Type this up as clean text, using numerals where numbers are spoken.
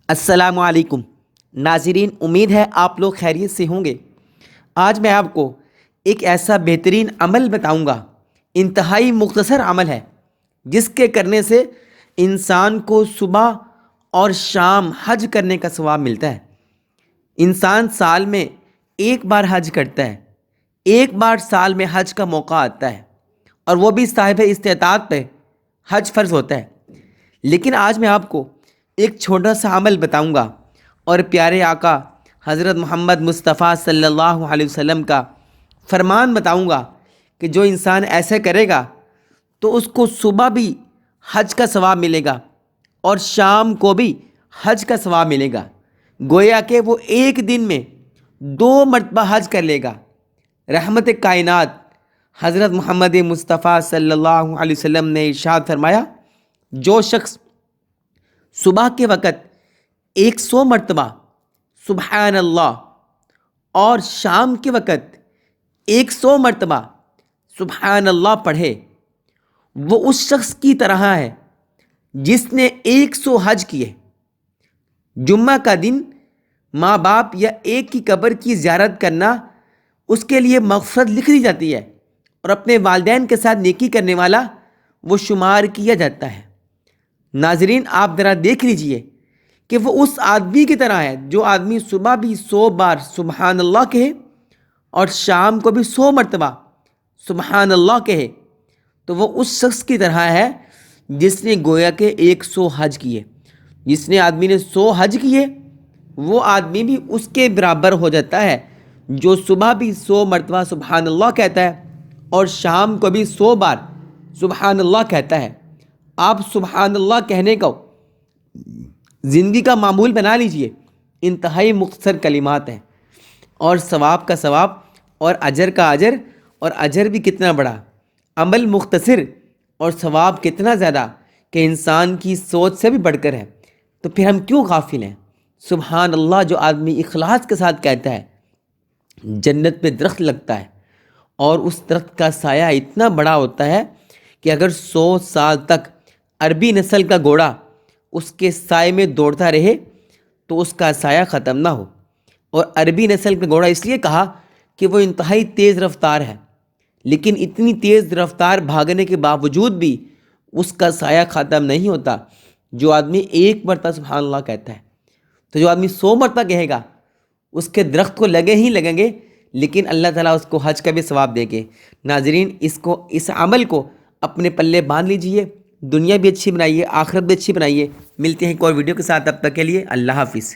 السلام علیکم ناظرین، امید ہے آپ لوگ خیریت سے ہوں گے۔ آج میں آپ کو ایک ایسا بہترین عمل بتاؤں گا، انتہائی مختصر عمل ہے جس کے کرنے سے انسان کو صبح اور شام حج کرنے کا ثواب ملتا ہے۔ انسان سال میں ایک بار حج کرتا ہے، ایک بار سال میں حج کا موقع آتا ہے، اور وہ بھی صاحب استطاعت پہ حج فرض ہوتا ہے۔ لیکن آج میں آپ کو ایک چھوٹا سا عمل بتاؤں گا اور پیارے آقا حضرت محمد مصطفیٰ صلی اللہ علیہ وسلم کا فرمان بتاؤں گا کہ جو انسان ایسے کرے گا تو اس کو صبح بھی حج کا ثواب ملے گا اور شام کو بھی حج کا ثواب ملے گا، گویا کہ وہ ایک دن میں 2 مرتبہ حج کر لے گا۔ رحمت کائنات حضرت محمد مصطفیٰ صلی اللہ علیہ وسلم نے ارشاد فرمایا، جو شخص صبح کے وقت 100 مرتبہ سبحان اللہ اور شام کے وقت 100 مرتبہ سبحان اللہ پڑھے، وہ اس شخص کی طرح ہے جس نے 100 حج کیے۔ جمعہ کا دن ماں باپ یا ایک کی قبر کی زیارت کرنا اس کے لیے مغفرت لکھ دی جاتی ہے، اور اپنے والدین کے ساتھ نیکی کرنے والا وہ شمار کیا جاتا ہے۔ ناظرین، آپ ذرا دیکھ لیجئے کہ وہ اس آدمی کی طرح ہے جو آدمی صبح بھی 100 بار سبحان اللہ کہے اور شام کو بھی 100 مرتبہ سبحان اللہ کہے، تو وہ اس شخص کی طرح ہے جس نے گویا کہ 100 حج کیے۔ جس نے آدمی نے 100 حج کیے، وہ آدمی بھی اس کے برابر ہو جاتا ہے جو صبح بھی 100 مرتبہ سبحان اللہ کہتا ہے اور شام کو بھی 100 بار سبحان اللہ کہتا ہے۔ آپ سبحان اللہ کہنے کو زندگی کا معمول بنا لیجئے۔ انتہائی مختصر کلمات ہیں، اور ثواب کا ثواب اور اجر کا اجر، اور اجر بھی کتنا بڑا، عمل مختصر اور ثواب کتنا زیادہ کہ انسان کی سوچ سے بھی بڑھ کر ہے۔ تو پھر ہم کیوں غافل ہیں؟ سبحان اللہ جو آدمی اخلاص کے ساتھ کہتا ہے، جنت میں درخت لگتا ہے، اور اس درخت کا سایہ اتنا بڑا ہوتا ہے کہ اگر 100 سال تک عربی نسل کا گھوڑا اس کے سائے میں دوڑتا رہے تو اس کا سایہ ختم نہ ہو۔ اور عربی نسل کا گھوڑا اس لیے کہا کہ وہ انتہائی تیز رفتار ہے، لیکن اتنی تیز رفتار بھاگنے کے باوجود بھی اس کا سایہ ختم نہیں ہوتا جو آدمی ایک مرتبہ سبحان اللہ کہتا ہے۔ تو جو آدمی 100 مرتبہ کہے گا اس کے درخت کو لگے ہی لگیں گے، لیکن اللہ تعالیٰ اس کو حج کا بھی ثواب دے گے۔ ناظرین، اس عمل کو اپنے پلے باندھ لیجئے، دنیا بھی اچھی بنائیے، آخرت بھی اچھی بنائیے۔ ملتے ہیں ایک اور ویڈیو کے ساتھ، تب تک کے لیے اللہ حافظ۔